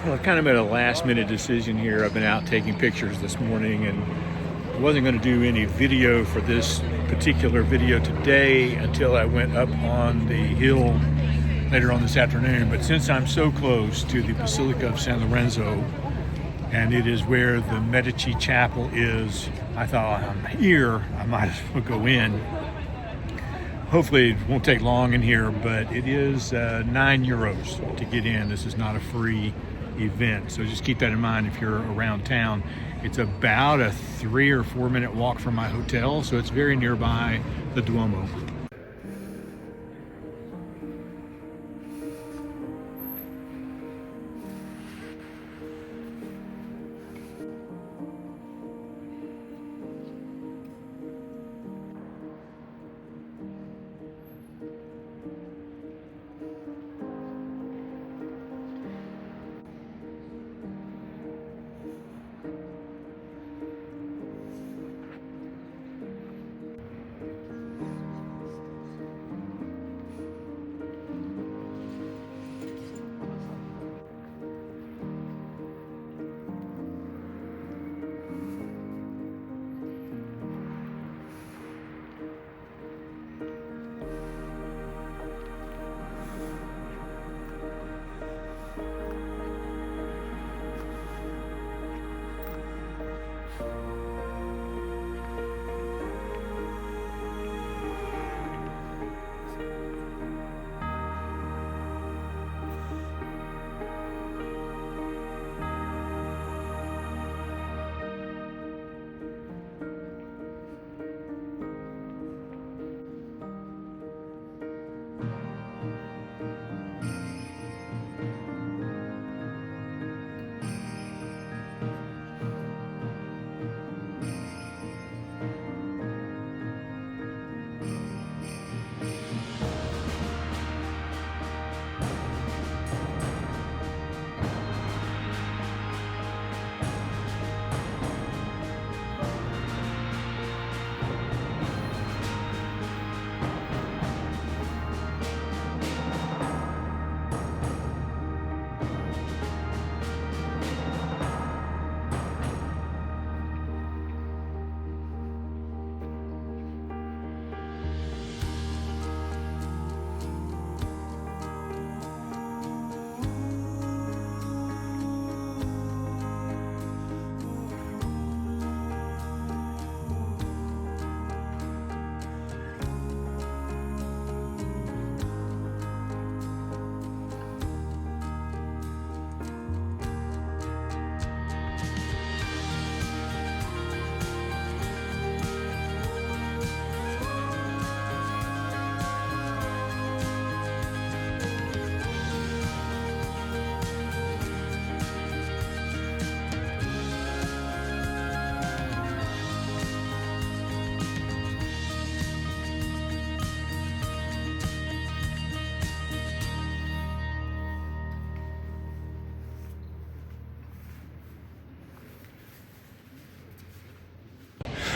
Well, I kind of made a last-minute decision here. I've been out taking pictures this morning, and I wasn't going to do any video for this particular video today until I went up on the hill later on this afternoon. But since I'm so close to the Basilica of San Lorenzo, and it is where the Medici Chapel is, I thought, I'm here, I might as well go in. Hopefully it won't take long in here, but it is €9 to get in. This is not a free event, so just keep that in mind if you're around town. It's about a 3 or 4 minute walk from my hotel, so it's very nearby the Duomo.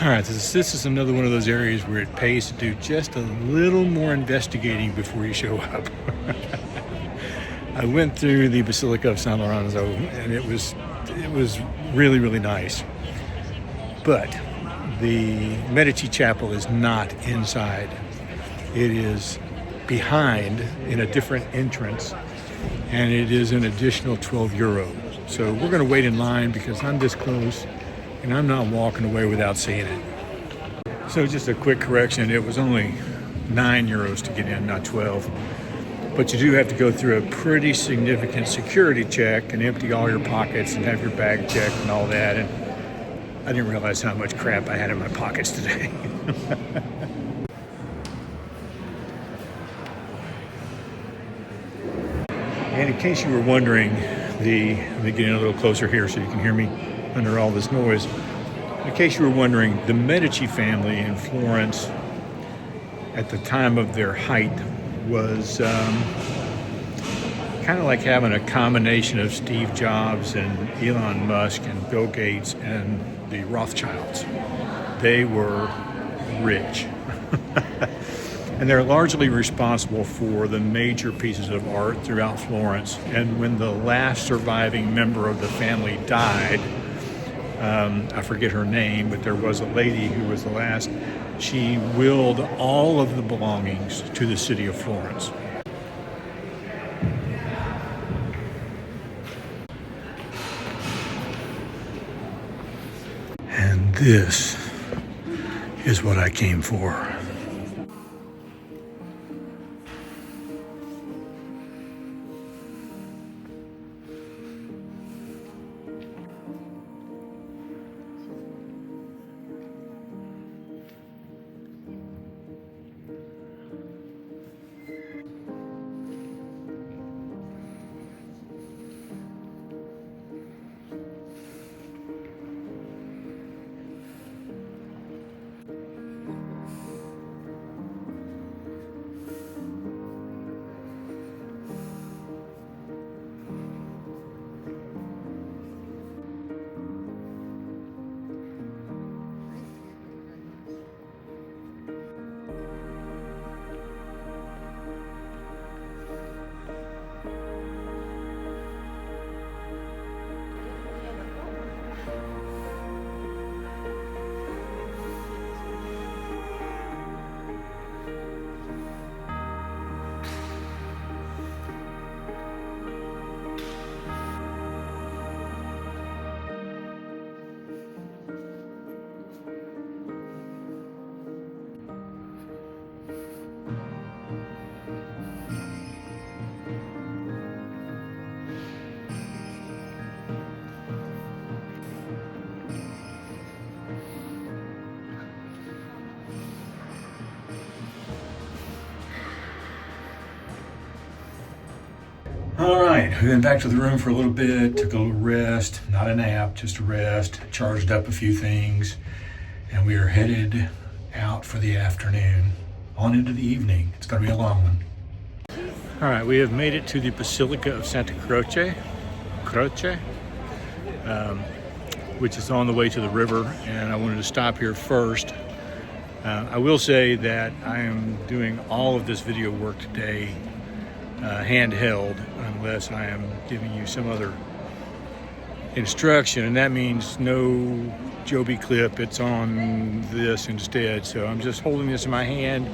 All right, this is another one of those areas where it pays to do just a little more investigating before you show up. I went through the Basilica of San Lorenzo, and it was really, really nice. But the Medici Chapel is not inside. It is behind in a different entrance, and it is an additional €12. So we're going to wait in line because I'm this close, and I'm not walking away without seeing it. So just a quick correction, it was only €9 to get in, not 12. But you do have to go through a pretty significant security check and empty all your pockets and have your bag checked and all that. And I didn't realize how much crap I had in my pockets today. And in case you were wondering, let me get in a little closer here so you can hear me under all this noise. In case you were wondering, the Medici family in Florence at the time of their height was kind of like having a combination of Steve Jobs and Elon Musk and Bill Gates and the Rothschilds. They were rich. And they're largely responsible for the major pieces of art throughout Florence. And when the last surviving member of the family died, I forget her name, but there was a lady who was the last. She willed all of the belongings to the city of Florence. And this is what I came for. All right, we went back to the room for a little bit, took a little rest, not a nap, just a rest, charged up a few things, and we are headed out for the afternoon, on into the evening. It's gonna be a long one. All right, we have made it to the Basilica of Santa Croce, which is on the way to the river, and I wanted to stop here first. I will say that I am doing all of this video work today handheld, unless I am giving you some other instruction, and that means no Joby clip. It's on this instead, so I'm just holding this in my hand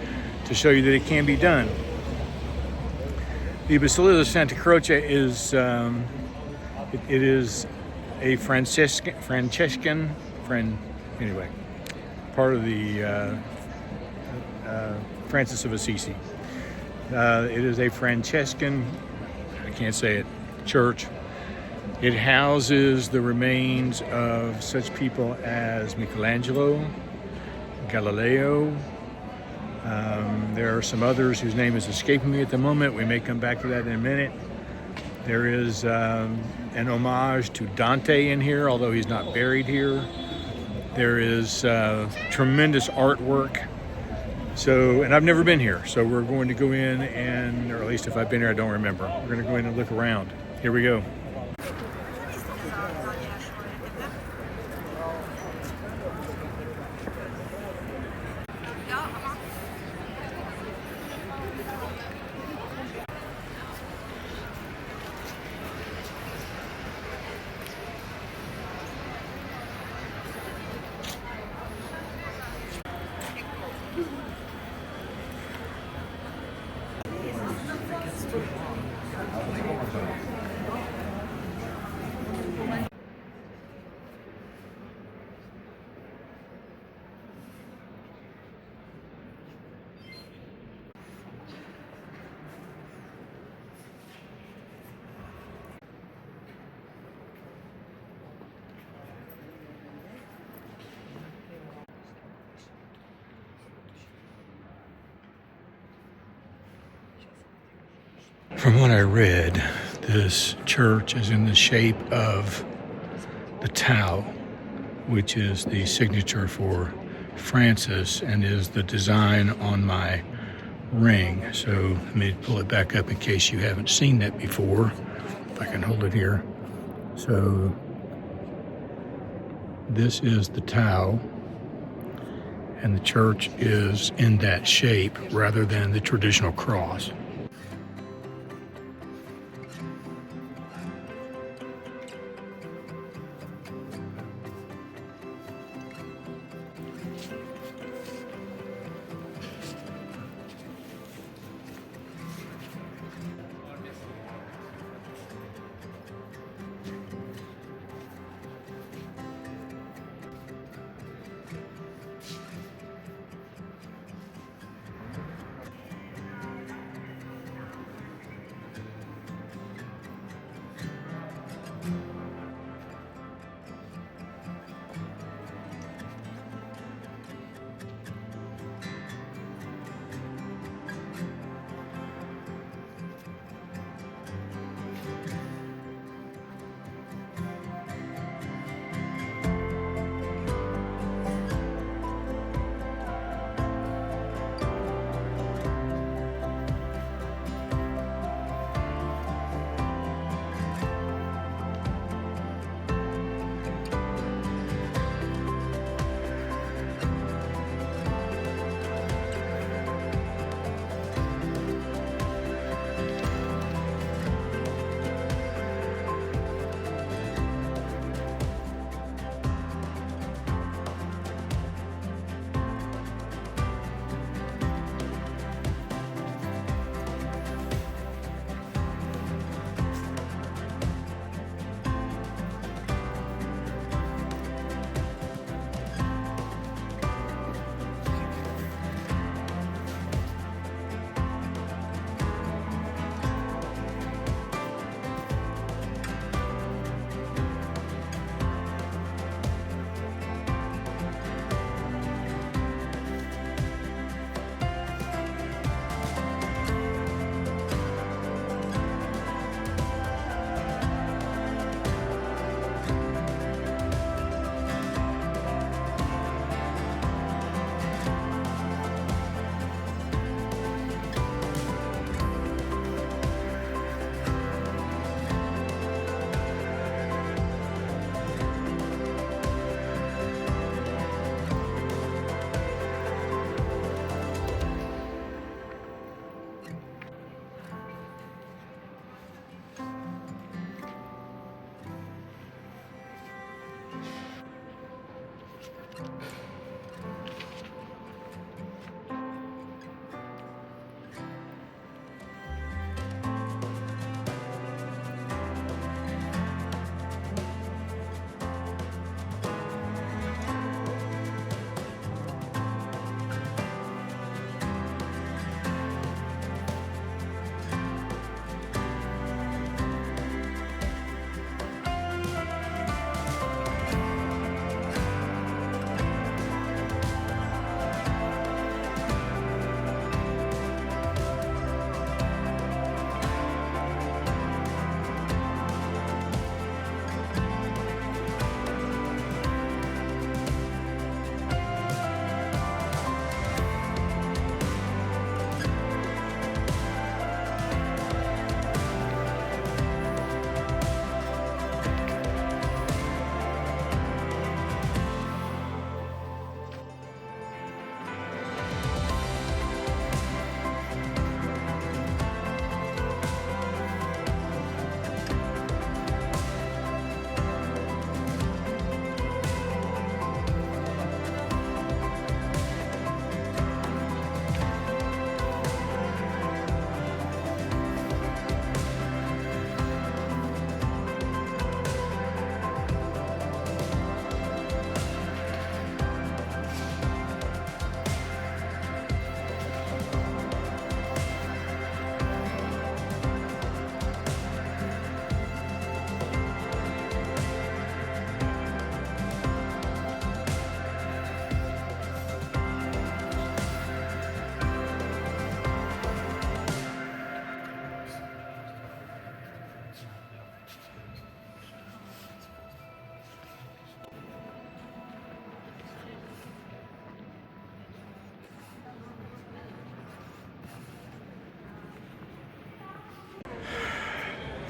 to show you that it can be done. The Basilica of Santa Croce is it is a Franciscan anyway, part of the Francis of Assisi. It is a Franciscan, I can't say it, church. It houses the remains of such people as Michelangelo, Galileo. There are some others whose name is escaping me at the moment. We may come back to that in a minute. There is an homage to Dante in here, although he's not buried here. There is tremendous artwork. So, and I've never been here, so we're going to go in and, or at least if I've been here, I don't remember. We're going to go in and look around. Here we go. From what I read, this church is in the shape of the Tau, which is the signature for Francis and is the design on my ring. So let me pull it back up in case you haven't seen that before, if I can hold it here. So this is the Tau, And the church is in that shape rather than the traditional cross.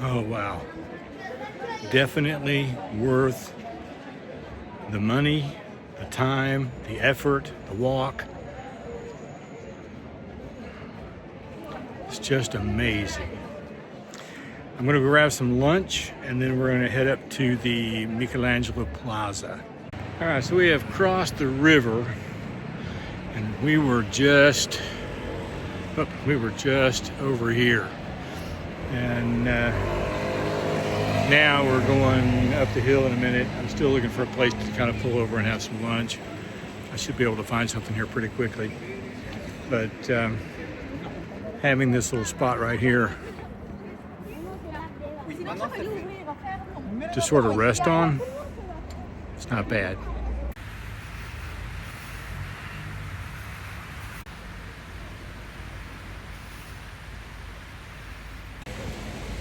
Oh, wow. Definitely worth the money the time, the effort, the walk. It's just amazing. I'm going to grab some lunch and then we're going to head up to the Michelangelo Plaza. All right, so we have crossed the river and we were just over here. And now we're going up the hill in a minute. I'm still looking for a place to kind of pull over and have some lunch. I should be able to find something here pretty quickly. But having this little spot right here to sort of rest on, it's not bad.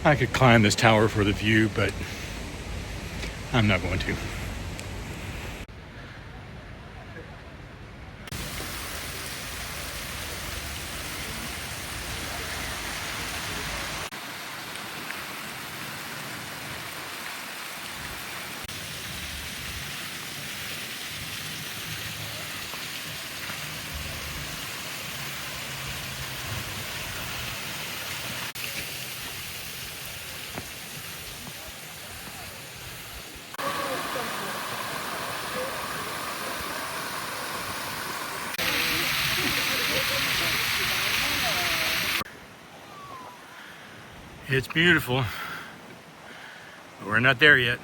I could climb this tower for the view, but I'm not going to. It's beautiful, but we're not there yet.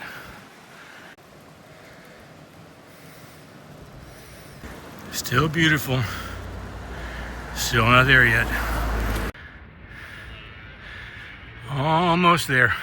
Still beautiful, still not there yet. Almost there.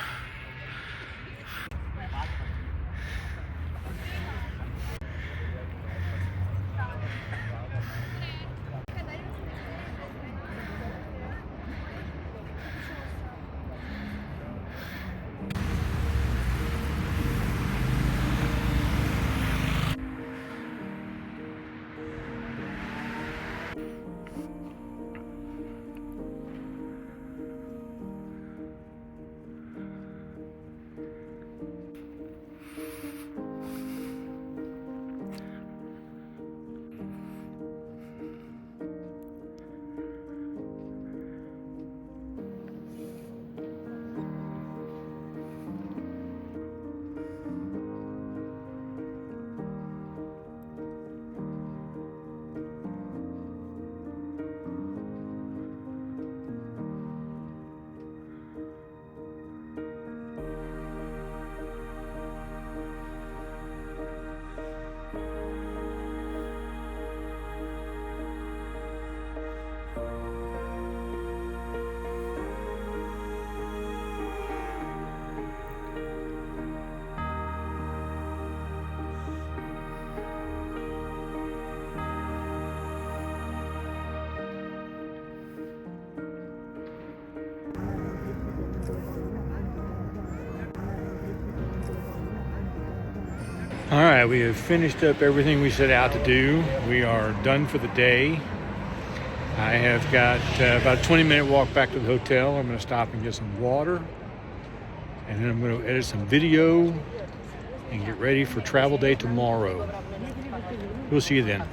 All right, we have finished up everything we set out to do. We are done for the day. I have got about a 20-minute walk back to the hotel. I'm going to stop and get some water. And then I'm going to edit some video and get ready for travel day tomorrow. We'll see you then.